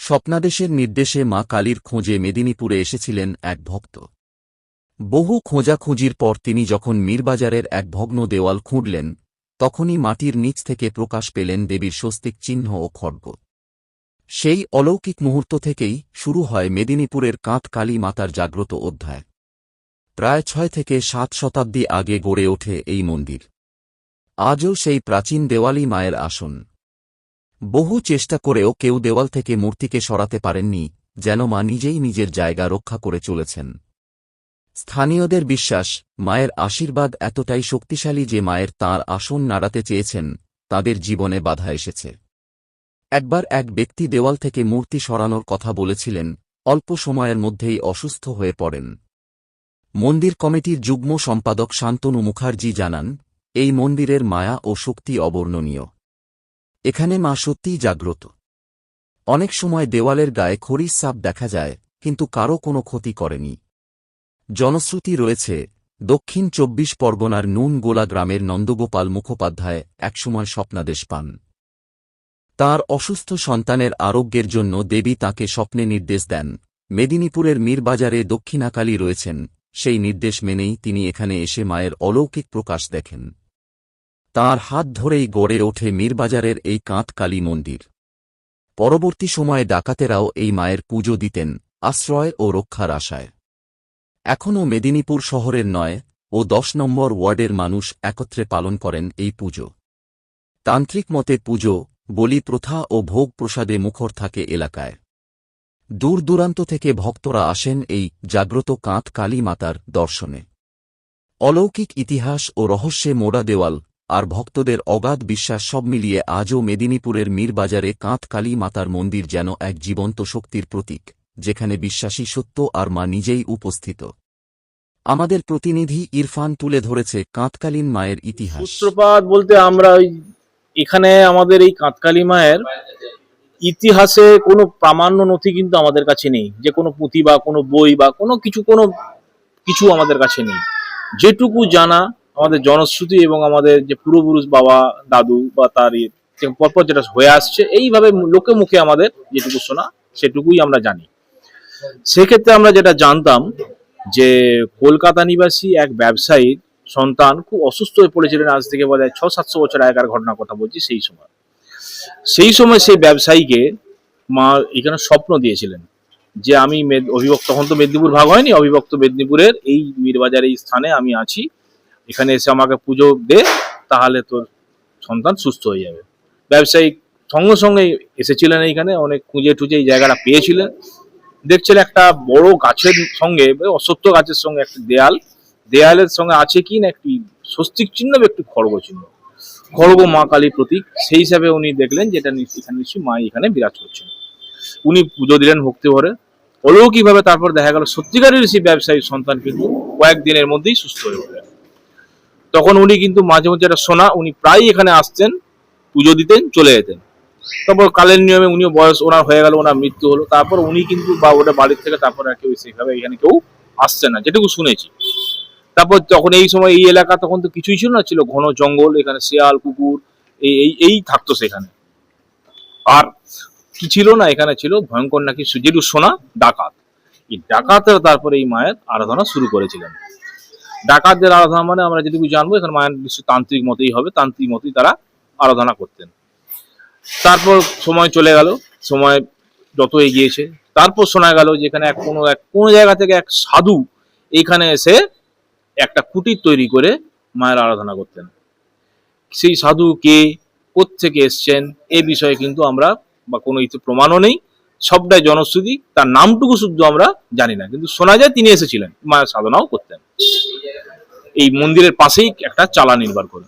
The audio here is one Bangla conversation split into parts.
স্বপ্নাদেশের নির্দেশে মা কালীর খোঁজে মেদিনীপুরে এসেছিলেন এক ভক্ত। বহু খোঁজাখুঁজির পর তিনি যখন মীরবাজারের এক ভগ্ন দেওয়াল খুঁড়লেন, তখনই মাটির নিচ থেকে প্রকাশ পেলেন দেবীর স্বস্তিক চিহ্ন ও খড়গ। সেই অলৌকিক মুহূর্ত থেকেই শুরু হয় মেদিনীপুরের কাঁধ কালী মাতার জাগ্রত অধ্যায়। প্রায় ৬ থেকে ৭ শতাব্দী আগে গড়ে ওঠে এই মন্দির। আজও সেই প্রাচীন দেওয়ালই মায়ের আসন। বহু চেষ্টা করেও কেউ দেওয়াল থেকে মূর্তিকে সরাতে পারেননি, যেন মা নিজেই নিজের জায়গা রক্ষা করে চলেছেন। স্থানীয়দের বিশ্বাস, মায়ের আশীর্বাদ এতটাই শক্তিশালী যে মায়ের তাঁর আসন নাড়াতে চেয়েছেন, তাদের জীবনে বাধা এসেছে। একবার এক ব্যক্তি দেওয়াল থেকে মূর্তি সরানোর কথা বলেছিলেন, অল্প সময়ের মধ্যেই অসুস্থ হয়ে পড়েন। মন্দির কমিটির যুগ্ম সম্পাদক শান্তনু মুখার্জি জানান, এই মন্দিরের মায়া ও শক্তি অবর্ণনীয়। এখানে মা সত্যিই জাগ্রত। অনেক সময় দেওয়ালের গায়ে খড়ির ছাপ দেখা যায়, কিন্তু কারও কোনো ক্ষতি করেনি। জনশ্রুতি রয়েছে, দক্ষিণ ২৪ পরগনার নুনগোলা গ্রামের নন্দগোপাল মুখোপাধ্যায় একসময় স্বপ্নাদেশ পান। তাঁর অসুস্থ সন্তানের আরোগ্যের জন্য দেবী তাঁকে স্বপ্নে নির্দেশ দেন। মেদিনীপুরের মীরবাজারে দক্ষিণাকালী রয়েছেন, সেই নির্দেশ মেনেই তিনি এখানে এসে মায়ের অলৌকিক প্রকাশ দেখেন। তাঁর হাত ধরেই গড়ে ওঠে মীরবাজারের এই কাঁধ কালী মন্দির। পরবর্তী সময়ে ডাকাতেরাও এই মায়ের পুজো দিতেন, আশ্রয় ও রক্ষার আশায়। এখনও মেদিনীপুর শহরের ৯ ও ১০ নম্বর ওয়ার্ডের মানুষ একত্রে পালন করেন এই পুজো। তান্ত্রিক মতে পুজো, বলি প্রথা ও ভোগ প্রসাদে মুখর থাকে এলাকায়। দূর দূরান্ত থেকে ভক্তরা আসেন এই জাগ্রত কাঁধ কালী মাতার দর্শনে। অলৌকিক ইতিহাস ও রহস্যে মোড়া দেওয়াল আর ভক্তদের অগাধ বিশ্বাস সব মিলিয়ে আজও মেদিনীপুরের মীরবাজারে কাঁধ কালী মাতার মন্দির যেন এক জীবন্ত শক্তির প্রতীক, যেখানে বিশ্বাসী সত্য আর মা নিজেই উপস্থিত। আমাদের প্রতিনিধি ইরফান তুলে ধরেছে কাঁধকালীন মায়ের ইতিহাস। সূত্রপাত বলতে আমরা এখানে আমাদের এই কাঁধকালী মায়ের ইতিহাসে কোনো প্রামাণ্য নথি কিন্তু আমাদের কাছে নেই, যে কোনো পুঁথি বা কোনো বই বা কোনো কিছু আমাদের কাছে নেই। যেটুকু জানা আমাদের জনশ্রুতি এবং আমাদের যে পূর্বপুরুষ বাবা দাদু বা তার পরপর যেটা হয়ে আসছে, এইভাবে লোকে মুখে আমাদের যেটুকু শোনা সেটুকুই আমরা জানি। সেক্ষেত্রে আমরা যেটা জানতাম যে কলকাতা নিবাসী এক ব্যবসায়ীর সন্তান খুব অসুস্থ হয়ে পড়েছিলেন, আজ থেকে বলা যায় ৬০০-৭০০ বছর আগেকার ঘটনার কথা বলছি। সেই সময় সেই ব্যবসায়ীকে মা এখানে স্বপ্ন দিয়েছিলেন যে আমি অবিভক্ত, তখন তো মেদিনীপুর ভাগ হয়নি, অবিভক্ত মেদিনীপুরের এই মীরবাজার এই স্থানে আমি আছি, এখানে এসে আমাকে পুজো দে, তাহলে তোর সন্তান সুস্থ হয়ে যাবে। ব্যবসায়ী সঙ্গে সঙ্গে এসেছিলেন এইখানে, অনেক খুঁজে টুজে এই জায়গাটা পেয়েছিলেন। দেখছিলেন একটা বড় গাছের সঙ্গে, অশ্বত্থ গাছের সঙ্গে একটা দেয়ালের সঙ্গে আছে কি না একটি স্বস্তিক চিহ্ন, একটি খড়গ চিহ্ন, খড়গ মা কালীর প্রতীক। সেই হিসাবে উনি দেখলেন যেটা নিশ্চয়ই মা এখানে বিরাজ করছেন। উনি পুজো দিলেন ভক্তি ভরে, অলৌকিকভাবে। তারপর দেখা গেল সত্যিকারের সেই ব্যবসায়ীর সন্তান কিন্তু কয়েকদিনের মধ্যেই সুস্থ হয়ে উঠলেন। তখন উনি কিন্তু মাঝে মধ্যে এটা শোনা, উনি প্রায় এখানে আসতেন, পুজো দিতেন, চলে যেতেন। তারপর কালের নিয়মে উনিও বয়স ওনার হয়ে গেল, ওনার মৃত্যু হলো। তারপর উনি কিন্তু বা ওটা বাড়ির থেকে তারপর আর কেউ সেইভাবে এখানে কেউ আসছে না, যেটুকু শুনেছি। তারপর তখন এই সময় এই এলাকা তখন তো কিছুই ছিল না, ছিল ঘন জঙ্গল, এখানে শিয়াল কুকুর এই থাকতো সেখানে। আর কি ছিল না, এখানে ছিল ভয়ঙ্কর নাকি যেটু শোনা ডাকাত। এই ডাকাতের তারপরে এই মায়ের আরাধনা শুরু করেছিলেন। ডাকাতদের আরাধনা মানে আমরা যেটুকু জানবো, এখানে মায়ের নিশ্চয় তান্ত্রিক মতেই হবে, তান্ত্রিক মতেই তারা আরাধনা করতেন। তারপর সময় চলে গেল, সময় যত এগিয়েছে, তারপর শোনা গেল যে এখানে কোনো জায়গা থেকে এক সাধু এইখানে এসে একটা কুটির তৈরি করে মায়ের আরাধনা করতেন। সেই সাধু কে, কোত্থেকে এসছেন, এ বিষয়ে কিন্তু আমরা বা কোনো প্রমাণও নেই, সবটাই জনশ্রুতি। তার নামটুকু শুদ্ধ আমরা জানি না, কিন্তু শোনা যায় তিনি এসেছিলেন, মায়ের সাধনাও করতেন এই মন্দিরের পাশেই একটা চালা নির্মাণ করে।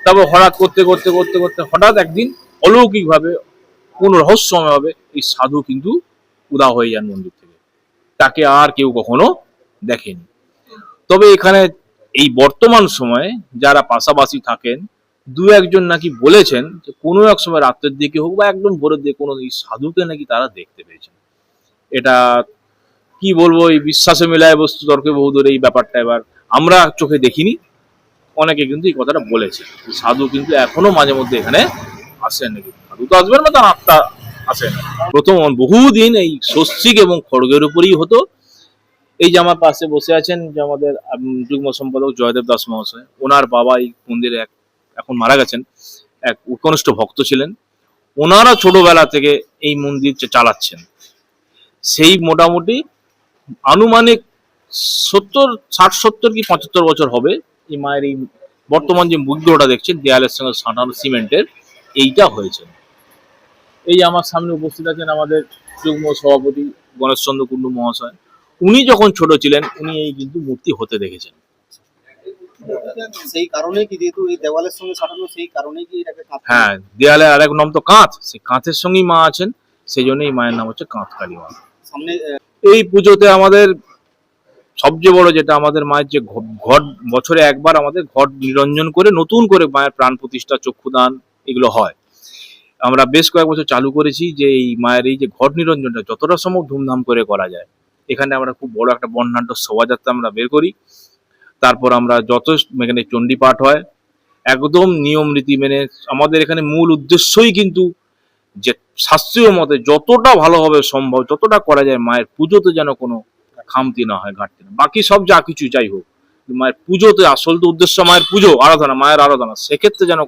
তারপর হঠাৎ করতে করতে করতে করতে হঠাৎ একদিন অলৌকিক ভাবে, কোন রহস্যময় ভাবে এই সাধু কিন্তু উদা হয়ে যান মন্দির থেকে। তাকে আর কেউ কখনো দেখেনি। তবে এখানে এই বর্তমান সময়ে যারা পাশাপাশি থাকেন, দু একজন নাকি বলেছেন যে কোনো এক সময় রাত্রের দিকে হোক বা একদম ভোরের দিকে কোনো এই সাধুকে নাকি তারা দেখতে পেয়েছেন। এটা কি বলবো, এই বিশ্বাসে মেলায় বস্তু তর্কে বহুদূর এই ব্যাপারটা। এবার আমরা চোখে দেখিনি, অনেকে কিন্তু এই কথাটা বলেছে। সাধু কিন্তু এখনো মাঝে মধ্যে এখানে আসেন নাকি। সাধু তো আসবেন না, তার আত্মা আসে না। প্রথম বহুদিন এই স্বস্তিক এবং খড়গের উপরেই হতো। এই যে আমার পাশে বসে আছেন যে আমাদের যুগ্ম সম্পাদক জয়দেব দাস মহাশয়, ওনার বাবা এই মন্দিরে এখন মারা গেছেন, এক কনিষ্ঠ ভক্ত ছিলেন। ওনারা ছোটবেলা থেকে এই মন্দির চালাচ্ছেন। সেই মোটামুটি আনুমানিক 60 কি 75 বছর হবে এই মায়ের এই বর্তমান যে বিগ্রহটা দেখছেন দেয়ালের সঙ্গে সাঁটানো সিমেন্টের, এইটা হয়েছে। এই আমার সামনে উপস্থিত আছেন আমাদের যুগ্ম সভাপতি গণেশচন্দ্র কুণ্ডু মহাশয়। উনি যখন ছোট ছিলেন উনি এই কিন্তু মূর্তি হতে দেখেছেন। সেই কারণে কি, যেহেতু এই দেওয়ালের সঙ্গে সাজানো, সেই কারণে কি এটাকে কাঁথ? হ্যাঁ, দেয়ালে আরেক নাম তো কাঁথ, সেই কাঁথের সঙ্গেই মা আছেন, সেই জন্য এই মায়ের নাম হচ্ছে কাঁথ কালী মা। সামনে এই পুজোতে আমাদের সবচেয়ে বড় যেটা, আমাদের মায়ের যে ঘট, বছরে একবার আমাদের ঘট নিরঞ্জন করে নতুন করে মায়ের প্রাণ প্রতিষ্ঠা, চক্ষুদান এগুলো হয়। আমরা বেশ কয়েক বছর চালু করেছি যে এই মায়ের এই যে ঘট নিরঞ্জনটা যতটা সম্ভব ধুমধাম করে করা যায়। এখানে আমরা খুব বড় একটা বর্ণাঢ্য শোভাযাত্রা আমরা বের করি। তারপর আমরা যত এখানে চণ্ডী পাঠ হয় একদম নিয়ম রীতি মেনে। আমাদের এখানে মূল উদ্দেশ্যই কিন্তু যে শাস্ত্রীয় মতে যতটা ভালোভাবে সম্ভব, যতটা করা যায় মায়ের পুজোতে যেন কোনো খামতি না হয়, ঘাটতি না। বাকি সব যা কিছু যাই হোক, মায়ের পুজোতে আসল তো উদ্দেশ্য মায়ের পুজো, আরাধনা, মায়ের আরাধনা, সেক্ষেত্রে যেন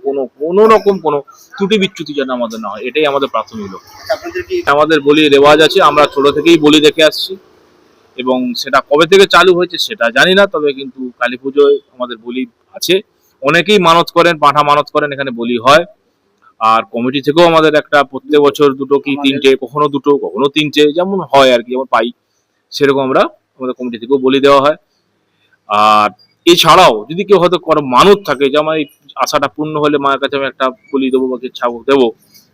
কোনো রকম কোনো ত্রুটি বিচ্যুতি যেন আমাদের না হয়, এটাই আমাদের প্রাথমিক লক্ষ্য। আপনাদের কি আমাদের বলি রেওয়াজ আছে, আমরা ছোট থেকেই বলি দেখে আসছি, এবং সেটা কবে থেকে চালু হয়েছে সেটা জানি না, তবে কিন্তু কালী পুজোয় আমাদের বলি আছে। অনেকেই মানত করেন, পাঁঠা মানত করেন, এখানে বলি হয়। আর কমিটি থেকেও আমাদের একটা প্রত্যেক বছর 2 কি 3টে, কখনো 2 কখনো 3টে, যেমন হয় আর কি, যেমন পাই সেরকম আমরা আমাদের কমিটি থেকেও বলি দেওয়া হয়। আর এছাড়াও যদি কেউ হয়তো কোনো মানত থাকে যে আমার এই আশাটা পূর্ণ হলে মায়ের কাছে আমি একটা বলি দেবো বা ছাগল দেবো,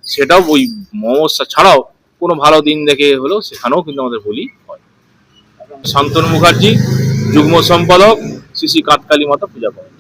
সেটাও ওই অমাবস্যা ছাড়াও কোনো ভালো দিন দেখে হলেও সেখানেও কিন্তু আমাদের বলি হয়। শান্তনু মুখার্জি, যুগ্ম সম্পাদক, শ্রী শ্রী কাঁথকালী মাতা পূজা কমিটি।